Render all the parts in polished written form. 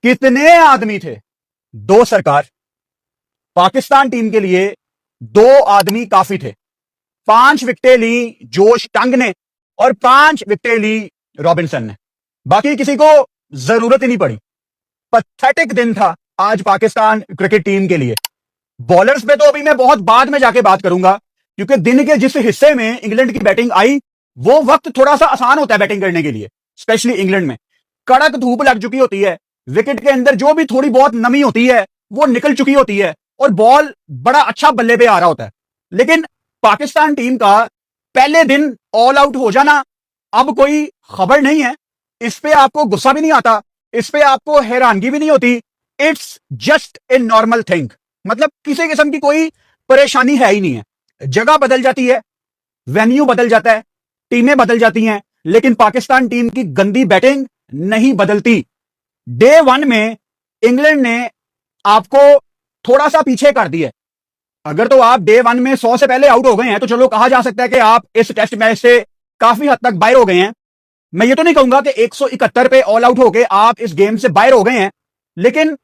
कितने आदमी थे? दो सरकार। पाकिस्तान टीम के लिए दो आदमी काफी थे। 5 विकेटें ली जोश टंग ने और 5 विकेटें ली रॉबिन्सन ने। बाकी किसी को जरूरत ही नहीं पड़ी। पैथेटिक दिन था आज पाकिस्तान क्रिकेट टीम के लिए। बॉलर्स पे तो अभी मैं बहुत बाद में जाके बात करूंगा, क्योंकि दिन के जिस हिस्से में इंग्लैंड की बैटिंग आई वो वक्त थोड़ा सा आसान होता है बैटिंग करने के लिए, स्पेशली इंग्लैंड में। कड़क धूप लग चुकी होती है, विकेट के अंदर जो भी थोड़ी बहुत नमी होती है वो निकल चुकी होती है और बॉल बड़ा अच्छा बल्ले पे आ रहा होता है। लेकिन पाकिस्तान टीम का पहले दिन ऑल आउट हो जाना अब कोई खबर नहीं है। इस पे आपको गुस्सा भी नहीं आता, इस पे आपको हैरानगी भी नहीं होती। It's just a normal thing. मतलब किसी किस्म की कोई परेशानी है ही नहीं है। जगह बदल जाती है, वेन्यू बदल जाता है, टीमें बदल जाती हैं, लेकिन पाकिस्तान टीम की गंदी बैटिंग नहीं बदलती। डे 1 में इंग्लैंड ने आपको थोड़ा सा पीछे कर दिया। अगर तो आप डे 1 में 100 से पहले आउट हो गए हैं तो चलो कहा जा सकता है कि आप इस टेस्ट मैच से काफी हद तक बाहर हो गए हैं। मैं ये तो नहीं कहूंगा कि 171 पे ऑल आउट होके आप इस गेम से बाहर हो गए हैं, लेकिन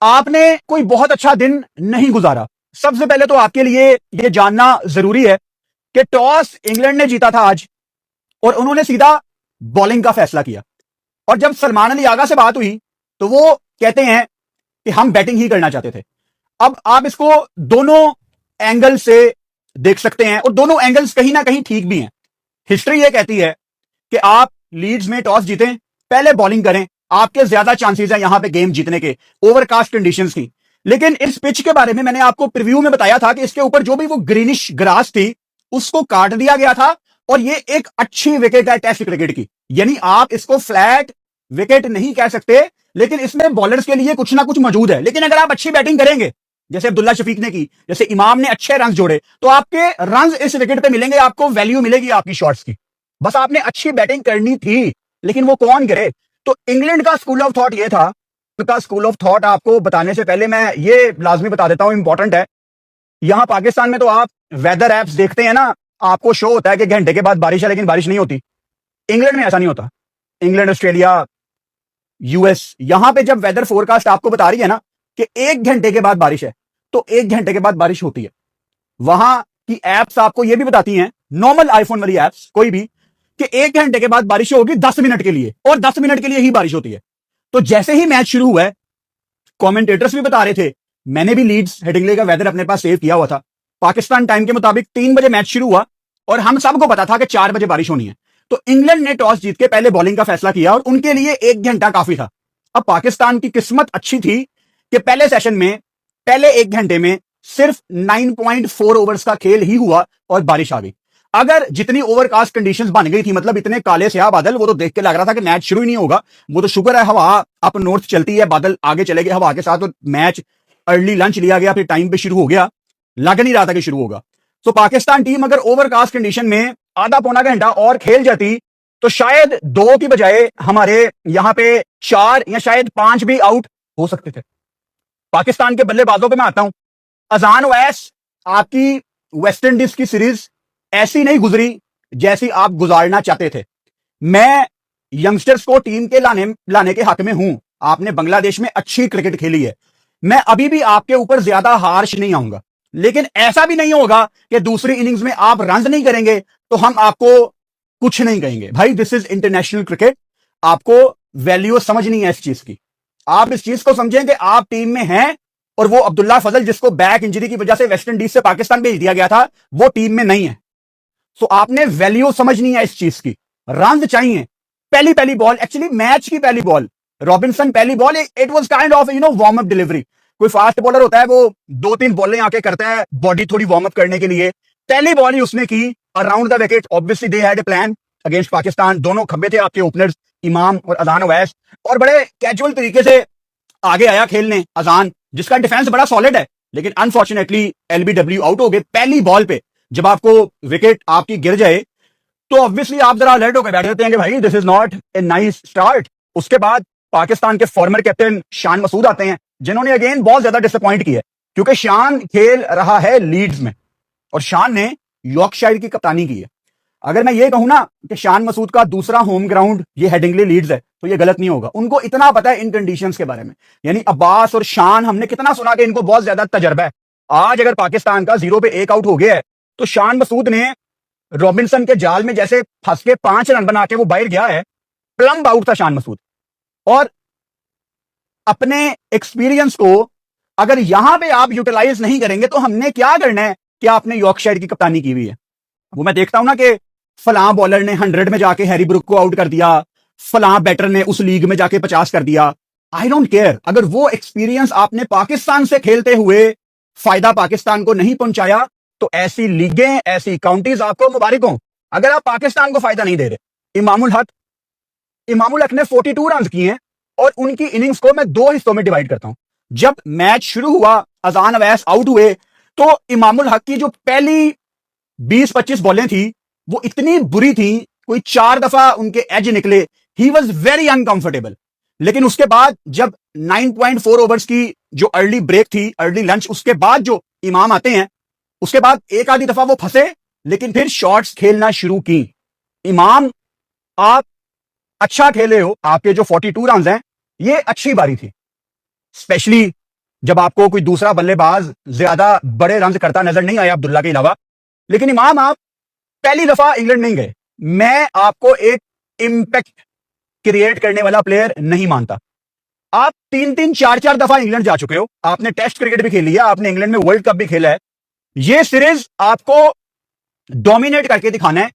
आपने कोई बहुत अच्छा दिन नहीं गुजारा। सबसे पहले तो आपके लिए यह जानना जरूरी है कि टॉस इंग्लैंड ने जीता था आज और उन्होंने सीधा बॉलिंग का फैसला किया। और जब सलमान अली आगा से बात हुई तो वो कहते हैं कि हम बैटिंग ही करना चाहते थे। अब आप इसको दोनों एंगल से देख सकते हैं और दोनों एंगल्स कहीं ना कहीं ठीक भी हैं। हिस्ट्री ये कहती है कि आप लीड्स में टॉस जीतें, पहले बॉलिंग करें, आपके ज्यादा चांसेस हैं यहां पे गेम जीतने के ओवरकास्ट कंडीशंस की। लेकिन इस पिच के बारे में मैंने आपको प्रीव्यू में बताया था कि इसके ऊपर जो भी वो ग्रीनिश ग्रास थी उसको काट दिया गया था और ये एक अच्छी विकेट है टेस्ट क्रिकेट की। यानी आप इसको फ्लैट विकेट नहीं कह सकते, लेकिन इसमें बॉलर्स के लिए कुछ ना कुछ मौजूद है। लेकिन अगर आप अच्छी बैटिंग करेंगे जैसे अब्दुल्ला शफीक ने की, जैसे इमाम ने अच्छे रन जोड़े, तो आपके रन इस विकेट पे मिलेंगे, आपको वैल्यू मिलेगी आपकी शॉट्स की। बस आपने अच्छी बैटिंग करनी थी, लेकिन वो कौन करे? तो इंग्लैंड का स्कूल ऑफ थॉट ये था। उनका स्कूल ऑफ थॉट आपको बताने से पहले मैं ये लाजमी बता देता हूं, इंपॉर्टेंट है। यहां पाकिस्तान में तो आप वेदर एप्स देखते हैं ना, आपको शो होता है कि घंटे के बाद बारिश है, लेकिन बारिश नहीं होती। इंग्लैंड में ऐसा नहीं होता। इंग्लैंड, ऑस्ट्रेलिया, यूएस, यहां पे जब वेदर फोरकास्ट आपको बता रही है ना कि 1 घंटे के बाद बारिश है, तो 1 घंटे के बाद बारिश होती है। वहां की एप्स आपको यह भी बताती हैं, नॉर्मल आईफोन वाली एप्स कोई भी, कि 1 घंटे के बाद बारिश होगी 10 मिनट के लिए, और 10 मिनट के लिए ही बारिश होती है। तो जैसे ही मैच शुरू हुआ है, कमेंटेटर्स भी बता रहे थे, मैंने भी लीड्स हेडिंग्ले का वेदर अपने पास सेव किया हुआ था। पाकिस्तान टाइम के मुताबिक 3 बजे मैच शुरू हुआ और हम सबको पता था कि 4 बजे बारिश होनी है। तो इंग्लैंड ने टॉस जीत के पहले बॉलिंग का फैसला किया और उनके लिए 1 घंटा काफी था। अब पाकिस्तान की किस्मत अच्छी थी कि पहले सेशन में, पहले 1 घंटे में सिर्फ 9.4 ओवर्स का खेल ही हुआ और बारिश आ गई। अगर जितनी ओवरकास्ट कंडीशंस बन गई थी, मतलब इतने काले स्याह बादल, वो तो देख के लग रहा था कि मैच शुरू ही नहीं होगा। वो तो शुक्र है हवा अप नॉर्थ चलती है, बादल आगे चले गए हवा के साथ, तो मैच अर्ली लंच लिया गया, फिर टाइम पे शुरू हो गया। लग नहीं रहा था कि शुरू होगा। तो पाकिस्तान टीम अगर ओवरकास्ट कंडीशन में आधा पौना घंटा और खेल जाती तो शायद 2 की बजाय हमारे यहां पे 4 या शायद 5 भी आउट हो सकते थे। पाकिस्तान के बल्लेबाजों पे मैं आता हूं। अजान ओवैस, आपकी वेस्ट इंडीज की सीरीज ऐसी नहीं गुजरी जैसी आप गुजारना चाहते थे। मैं यंगस्टर्स को टीम के लाने के हक में हूं। आपने बांग्लादेश में अच्छी क्रिकेट खेली है, मैं अभी भी आपके ऊपर ज्यादा हार्श नहीं आऊंगा, लेकिन ऐसा भी नहीं होगा कि दूसरी इनिंग्स में आप रन नहीं करेंगे तो हम आपको कुछ नहीं कहेंगे। भाई, दिस इज इंटरनेशनल क्रिकेट। आपको वैल्यू समझनी है इस चीज की। आप इस चीज को समझें कि आप टीम में हैं और वो अब्दुल्ला फजल, जिसको बैक इंजरी की वजह से वेस्ट इंडीज से पाकिस्तान भेज दिया गया था, वो टीम में नहीं है। तो आपने वैल्यू समझनी है इस चीज की। रन चाहिए। पहली बॉल, एक्चुअली मैच की पहली बॉल, रॉबिन्सन पहली ball, it was kind of warm up delivery. कोई फास्ट बॉलर होता है, वो 2-3 बॉलें आके करता है बॉडी थोड़ी वार्म अप करने के लिए। पहली बॉल ही उसने की around the wicket. Obviously they had a plan against Pakistan. दोनों खब्बे थे आपके ओपनर्स, इमाम और अजान ओवैस, और बड़े कैजुअल तरीके से आगे आया खेलने अजान, जिसका डिफेंस बड़ा सॉलिड है, लेकिन अनफॉर्चुनेटली एलबीडब्ल्यू आउट हो गए पहली बॉल पे। जब आपको विकेट आपकी गिर जाए तो ऑब्वियसली आप जरा अलर्ट होकर बैठ जाते हैं कि भाई this is not a nice start. उसके बाद पाकिस्तान के फॉर्मर कैप्टन शान मसूद आते हैं, जिन्होंने अगेन बहुत ज्यादा डिसअपॉइंट किया, क्योंकि शान खेल रहा है लीड्स में और शान ने यॉर्कशायर की कप्तानी की है। अगर मैं ये कहूं ना कि शान मसूद का दूसरा होम ग्राउंड ये हेडिंगली लीड्स है तो ये गलत नहीं होगा। उनको इतना पता है इन कंडीशंस के बारे में। यानी अब्बास और शान, हमने कितना सुना कि इनको बहुत ज्यादा तजर्बा है। आज अगर पाकिस्तान का 0 पे 1 आउट हो गया है तो शान मसूद ने रॉबिन्सन के जाल में जैसे फंस के 5 रन बना के वो बाहर गया है, प्लम्ब आउट था शान मसूद। और अपने एक्सपीरियंस को अगर यहां पे आप यूटिलाइज नहीं करेंगे तो हमने क्या करना है कि आपने यॉर्कशायर की कप्तानी की हुई है। वो मैं देखता हूं ना कि फलां बॉलर ने 100 में जाके हैरी ब्रुक को आउट कर दिया, फलां बैटर ने उस लीग में जाके 50 कर दिया। आई डोंट केयर, अगर वो एक्सपीरियंस आपने पाकिस्तान से खेलते हुए फायदा पाकिस्तान को नहीं पहुंचाया तो ऐसी लीगें, ऐसी काउंटीज आपको मुबारक हो अगर आप पाकिस्तान को फायदा नहीं दे रहे। इमामुल हक ने 42 रन किए हैं और उनकी इनिंग्स को मैं 2 हिस्सों में डिवाइड करता हूं। जब मैच शुरू हुआ, अजान अवैस आउट हुए, तो इमामुल हक की जो पहली 20-25 बॉलें थी वो इतनी बुरी थी, कोई 4 दफा उनके एज निकले, ही वॉज वेरी अनकंफर्टेबल। लेकिन उसके बाद जब 9.4 ओवर्स की जो अर्ली ब्रेक थी, अर्ली लंच, उसके बाद जो इमाम आते हैं, उसके बाद एक आधी दफा वो फंसे लेकिन फिर शॉट्स खेलना शुरू की। इमाम, आप अच्छा खेले हो, आपके जो 42 रन हैं ये अच्छी बारी थी, स्पेशली जब आपको कोई दूसरा बल्लेबाज ज्यादा बड़े रन करता नजर नहीं आया अब्दुल्ला के अलावा। लेकिन इमाम, आप पहली दफा इंग्लैंड नहीं गए, मैं आपको एक इंपैक्ट क्रिएट करने वाला प्लेयर नहीं मानता। आप 3-3, 4-4 दफा इंग्लैंड जा चुके हो, आपने टेस्ट क्रिकेट भी खेली है, आपने इंग्लैंड में वर्ल्ड कप भी खेला है। ये सीरीज आपको डोमिनेट करके दिखाना है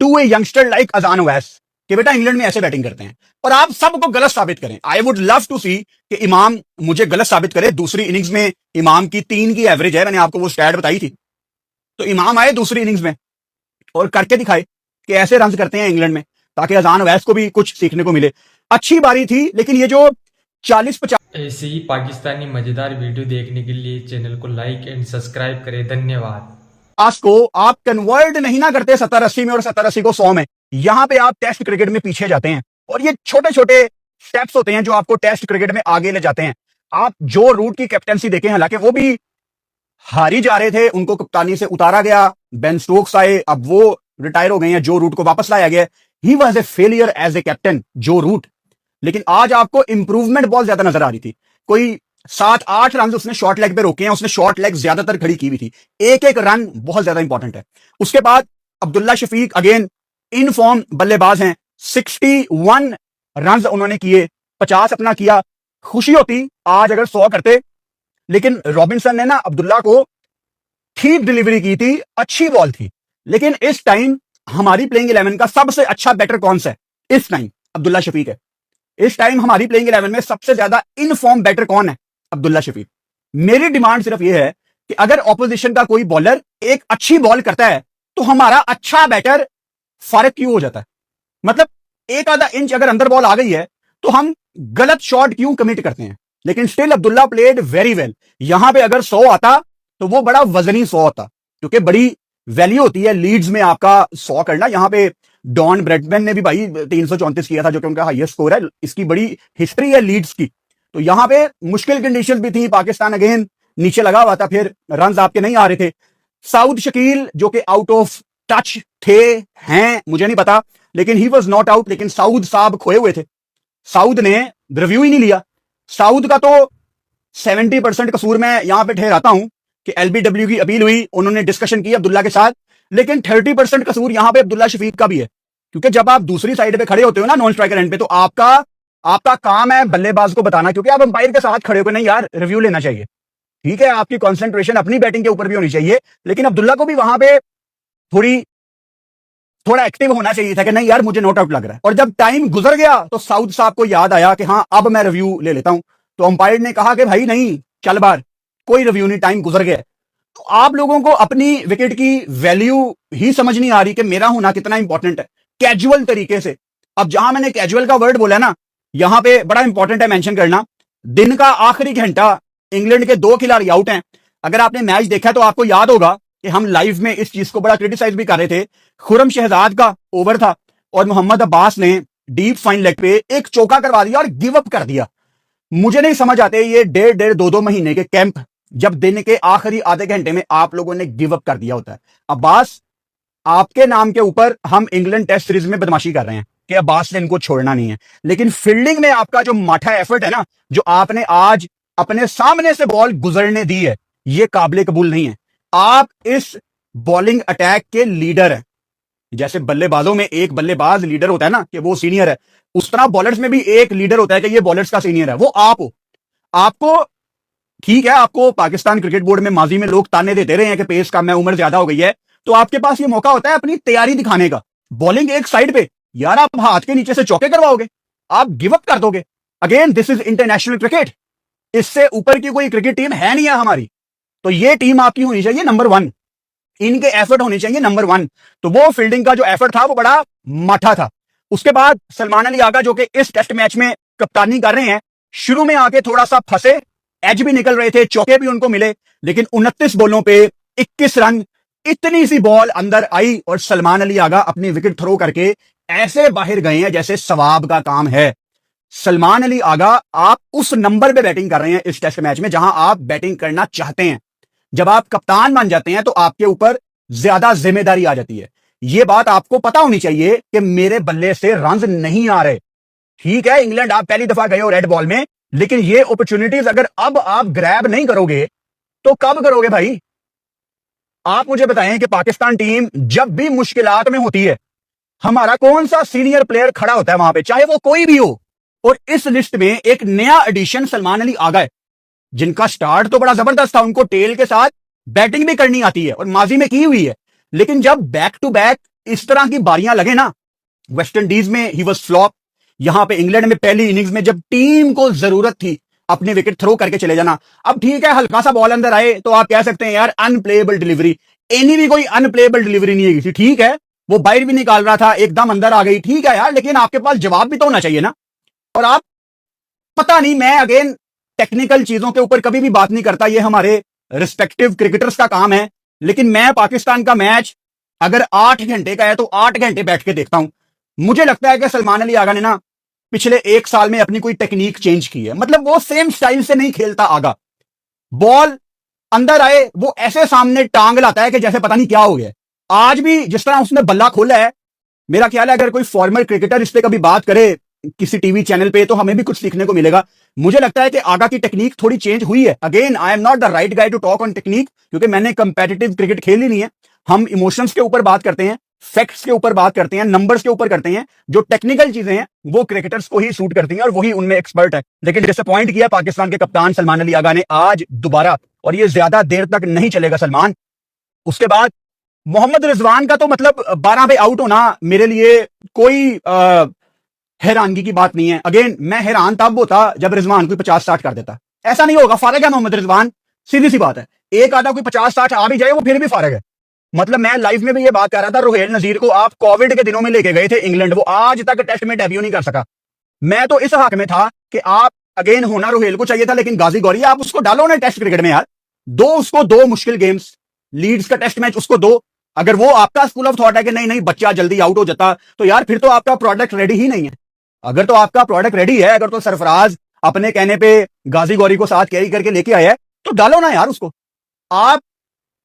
टू ए यंगस्टर लाइक अजान ओवैस कि बेटा इंग्लैंड में ऐसे बैटिंग करते हैं, और आप सबको गलत साबित करें। आई वुड लव टू सी कि इमाम मुझे गलत साबित करे। दूसरी इनिंग्स में इमाम की 3 की एवरेज है, मैंने आपको वो स्टैट बताई थी। तो इमाम आए दूसरी इनिंग्स में और करके दिखाए कि ऐसे रन करते हैं इंग्लैंड में, ताकि अजान ओवैस को भी कुछ सीखने को मिले। अच्छी बारी थी, लेकिन ये जो 40-50 ऐसे ही पाकिस्तानी मजेदार वीडियो देखने के लिए चैनल को लाइक एंड सब्सक्राइब करें। धन्यवाद। को आप कन्वर्ट नहीं ना करते 70-80 में और 70-80 को 100 में, यहां पे आप टेस्ट क्रिकेट में पीछे जाते हैं। और ये छोटे छोटे स्टेप्स होते हैं जो आपको टेस्ट क्रिकेट में आगे ले जाते हैं। आप जो रूट की कैप्टेंसी देखें, हालांकि वो भी हारी जा रहे थे, उनको कप्तानी से उतारा गया, बेन स्टोक्स आए, अब वो रिटायर हो गए हैं, जो रूट को वापस लाया गया। He was a failure as a captain, Joe Root. लेकिन आज आपको इंप्रूवमेंट बहुत ज्यादा नजर आ रही थी। कोई 7-8 रन उसने शॉर्ट लेग पे रोके हैं, उसने शॉर्ट लेग ज्यादातर खड़ी की हुई थी। एक एक रन बहुत ज्यादा इंपॉर्टेंट है। उसके बाद Abdullah Shafique again in form बल्लेबाज हैं, 61 रन उन्होंने किए, 50 अपना किया। खुशी होती आज अगर 100 करते, लेकिन रॉबिन्सन ने ना अब्दुल्ला को ठीक डिलीवरी की थी, अच्छी बॉल थी। लेकिन इस टाइम हमारी प्लेइंग 11 का सबसे अच्छा बैटर कौन सा है? इस टाइम अब्दुल्ला शफीक है। इस टाइम हमारी प्लेइंग 11 में सबसे ज्यादा इन फॉर्म बैटर कौन है? अब्दुल्ला शफीक। मेरी डिमांड सिर्फ यह है कि अगर ऑपोजिशन का कोई बॉलर एक अच्छी बॉल करता है तो हमारा अच्छा बैटर फारिग क्यों हो जाता है? मतलब एक आधा इंच अगर अंदर बॉल आ गई है तो हम गलत शॉट क्यों कमिट करते हैं? लेकिन still Abdullah played very well. यहां पे अगर 100 आता तो वो बड़ा वजनी 100 आता, क्योंकि बड़ी वैल्यू होती है लीड्स में आपका 100 करना। यहां पे डॉन ब्रैडमैन ने भी भाई 334 किया था, जो कि उनका हाईएस्ट स्कोर है। इसकी बड़ी हिस्ट्री है लीड्स की। तो यहां पे मुश्किल कंडीशंस भी थी, पाकिस्तान अगेन नीचे लगा हुआ था, फिर रन आपके नहीं आ रहे थे। साउद शकील जो कि आउट ऑफ टच थे, हैं मुझे नहीं पता, लेकिन ही वॉज नॉट आउट। लेकिन साउद साहब खोए हुए थे, साउद ने रिव्यू ही नहीं लिया। साउद का तो 70% कसूर मैं यहां पे ठहराता हूं कि एलबीडब्ल्यू की अपील हुई, उन्होंने डिस्कशन की अब्दुल्ला के साथ, लेकिन 30% कसूर यहां पे अब्दुल्ला शफीक का भी है। क्योंकि जब आप दूसरी साइड पे खड़े होते हो ना, नॉन स्ट्राइकर एंड पे, तो आपका काम है बल्लेबाज को बताना, क्योंकि आप अंपायर के साथ खड़े हो, नहीं यार रिव्यू लेना चाहिए। ठीक है, आपकी कंसंट्रेशन अपनी बैटिंग के ऊपर भी होनी चाहिए, लेकिन अब्दुल्ला को भी वहां पे थोड़ा एक्टिव होना चाहिए था कि नहीं यार मुझे नॉट आउट लग रहा है। और जब टाइम गुजर गया तो साउद साहब को याद आया कि हाँ अब मैं रिव्यू ले लेता हूं। तो अंपायर ने कहा कि भाई नहीं, चल बार, कोई रिव्यू नहीं, टाइम गुजर गया। तो आप लोगों को अपनी विकेट की वैल्यू ही समझ नहीं आ रही कि मेरा होना कितना इंपॉर्टेंट है, कैजुअल तरीके से। अब जहां मैंने कैजुअल का वर्ड बोला ना, यहां पे बड़ा इंपॉर्टेंट है मेंशन करना। दिन का आखिरी घंटा, इंग्लैंड के 2 खिलाड़ी आउट हैं। अगर आपने मैच देखा तो आपको याद होगा कि हम लाइव में इस चीज को बड़ा क्रिटिसाइज भी कर रहे थे। खुरम शहजाद का ओवर था और मोहम्मद अब्बास ने डीप फाइन लेग पे एक चौका करवा दिया और गिव अप कर दिया। मुझे नहीं समझ आते ये 1.5 2 महीने के कैंप, जब दिन के आखिरी आधे घंटे में आप लोगों ने गिव अप कर दिया होता है। अब्बास, आपके नाम के ऊपर हम इंग्लैंड टेस्ट सीरीज में बदमाशी कर रहे हैं कि अब्बास ने इनको छोड़ना नहीं है, लेकिन फील्डिंग में आपका जो माठा एफर्ट है ना, जो आपने आज अपने सामने से बॉल गुजरने दी है, ये काबिल कबूल नहीं है। आप इस बॉलिंग अटैक के लीडर हैं। जैसे बल्लेबाजों में एक बल्लेबाज लीडर होता है ना कि वो सीनियर है, उस तरह बॉलर्स में भी एक लीडर होता है कि ये बॉलर्स का सीनियर है, वो आप हो। आपको ठीक है, आपको पाकिस्तान क्रिकेट बोर्ड में माजी में लोग ताने देते रहे हैं कि पेस कम है, उम्र ज्यादा हो गई है, तो आपके पास ये मौका होता है अपनी तैयारी दिखाने का। बॉलिंग एक साइड पे, यार आप हाथ के नीचे से चौके करवाओगे, आप गिव अप कर दोगे। Again this is international cricket, इससे ऊपर की कोई क्रिकेट टीम है नहीं है हमारी। तो ये टीम आपकी होनी चाहिए नंबर 1, इनके एफर्ट होने चाहिए नंबर 1। तो वो फील्डिंग का जो एफर्ट था वो बड़ा माठा था। उसके बाद सलमान अली आगा जो कि इस टेस्ट मैच में कप्तानी कर रहे हैं, शुरू में आके थोड़ा सा फंसे, एज भी निकल रहे थे, चौके भी उनको मिले, लेकिन 29 बॉलों पे 21 रन, इतनी सी बॉल अंदर आई और सलमान अली आगा अपनी विकेट थ्रो करके ऐसे बाहर गए हैं जैसे सवाब का काम है। सलमान अली आगा, आप उस नंबर पे बैटिंग कर रहे हैं इस टेस्ट मैच में जहां आप बैटिंग करना चाहते हैं। जब आप कप्तान बन जाते हैं तो आपके ऊपर ज्यादा जिम्मेदारी आ जाती है। यह बात आपको पता होनी चाहिए कि मेरे बल्ले से रन्स नहीं आ रहे। ठीक है, इंग्लैंड आप पहली दफा गए हो रेड बॉल में, लेकिन ये अपॉर्चुनिटीज अगर अब आप ग्रैब नहीं करोगे तो कब करोगे भाई? आप मुझे बताएं कि पाकिस्तान टीम जब भी मुश्किलात में होती है, हमारा कौन सा सीनियर प्लेयर खड़ा होता है वहां पे, चाहे वो कोई भी हो। और इस लिस्ट में एक नया एडिशन सलमान अली आ गए, जिनका स्टार्ट तो बड़ा जबरदस्त था, उनको टेल के साथ बैटिंग भी करनी आती है और माजी में की हुई है। लेकिन जब बैक टू बैक इस तरह की बारियां लगे ना, वेस्ट इंडीज में ही वाज फ्लॉप, यहां पे इंग्लैंड में पहली इनिंग्स में जब टीम को जरूरत थी अपनी विकेट थ्रो करके चले जाना, अब ठीक है हल्का सा बॉल अंदर आए तो आप कह सकते हैं यार अनप्लेएबल डिलीवरी, एनी भी कोई अनप्लेएबल डिलीवरी नहीं है थी। ठीक है, वो बाइट भी निकाल रहा था, एकदम अंदर आ गई, ठीक है यार, लेकिन आपके पास जवाब भी तो होना चाहिए ना। और आप, पता नहीं, मैं अगेन टेक्निकल चीजों के ऊपर कभी भी बात नहीं करता, ये हमारे रिस्पेक्टिव क्रिकेटर्स का काम है, लेकिन मैं पाकिस्तान का मैच अगर 8 घंटे का है तो 8 घंटे बैठ के देखता हूं। मुझे लगता है कि सलमान अली आगा ने ना पिछले 1 साल में अपनी कोई टेक्निक चेंज की है, मतलब वो सेम स्टाइल से नहीं खेलता आगा। बॉल अंदर आए वो ऐसे सामने टांग लाता है कि जैसे पता नहीं क्या हो गया। आज भी जिस तरह उसने बल्ला खोला है, मेरा ख्याल है अगर कोई फॉर्मर क्रिकेटर इस पे कभी बात करे किसी टीवी चैनल पे तो हमें भी कुछ सीखने को मिलेगा। मुझे लगता है कि आगा की टेक्निक थोड़ी चेंज हुई है। Again I am not the right guy to talk on technique, क्योंकि मैंने कंपेटिटिव क्रिकेट खेली नहीं है। हम इमोशंस के ऊपर बात करते हैं, फैक्ट्स के ऊपर बात करते हैं, नंबर्स के ऊपर करते हैं। जो टेक्निकल चीजें हैं वो क्रिकेटर्स को ही सूट करती हैं और वही उनमें एक्सपर्ट है। लेकिन डिसअपॉइंट किया पाकिस्तान के कप्तान सलमान अली आगा ने आज दोबारा, और ये ज्यादा देर तक नहीं चलेगा सलमान। उसके बाद मोहम्मद रिजवान का तो मतलब 12 पे आउट होना मेरे लिए कोई हैरानगी की बात नहीं है। अगेन मैं हैरान तब होता जब रिजवान कोई 50-60 कर देता। ऐसा नहीं होगा, फारग है मोहम्मद रिजवान, सीधी सी बात है। एक आधा कोई 50-60 आ भी जाए वो फिर भी फारग है। मतलब मैं लाइव में भी ये बात कर रहा था, रुहेल नजीर को आप कोविड के दिनों में लेके गए थे इंग्लैंड, वो आज तक टेस्ट में डेब्यू नहीं कर सका। मैं तो इस हक में था कि आप, अगेन होना रुहेल को चाहिए था, लेकिन गाजी गौरी आप उसको डालो ना टेस्ट क्रिकेट में यार, दो उसको 2 मुश्किल गेम्स, लीड्स का टेस्ट मैच उसको दो। अगर वो आपका स्कूल ऑफ थॉट है कि नहीं नहीं बच्चा जल्दी आउट हो जाता, तो यार फिर तो आपका प्रोडक्ट रेडी ही नहीं है। अगर तो आपका प्रोडक्ट रेडी है, अगर तो सरफराज अपने कहने पे गाजी गौरी को साथ कैरी करके लेके आया है, तो डालो ना यार उसको। आप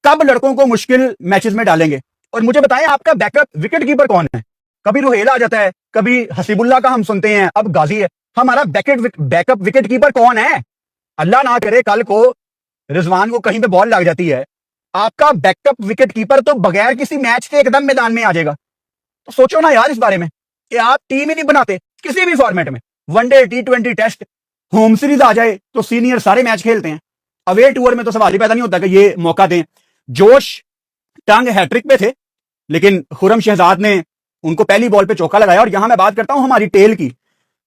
कब लड़कों को मुश्किल मैचेस में डालेंगे? और मुझे बताएं आपका बैकअप विकेट कीपर कौन है? कभी रुहेल आ जाता है, कभी हसीबुल्ला का हम सुनते हैं, अब गाजी है। हमारा बैकअप विकेट कीपर कौन है? अल्लाह ना करे कल को रिजवान को कहीं पे बॉल लग जाती है, आपका बैकअप विकेट कीपर तो बगैर किसी मैच के एकदम मैदान में आ जाएगा। तो सोचो ना यार इस बारे में कि आप टीम ही नहीं बनाते किसी भी फॉर्मेट में, one day, T20, test, home series आ जाए तो सीनियर सारे मैच खेलते हैं, अवे टूर में तो सवाल ही पैदा नहीं होता कि ये मौका दें। जोश टंग हैट्रिक पे थे, लेकिन खुरम शहजाद ने उनको पहली बॉल पे चौका लगाया। और यहां मैं बात करता हूं हमारी टेल की।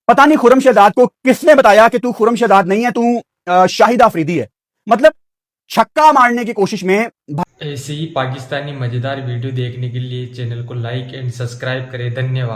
पता नहीं खुरम शहजाद को किसने बताया कि तू खुरम शहजाद नहीं है, तू शाहिद आफरीदी है। मतलब छक्का मारने की कोशिश में। ऐसे ही पाकिस्तानी मजेदार वीडियो देखने के लिए चैनल को लाइक एंड सब्सक्राइब करें। धन्यवाद।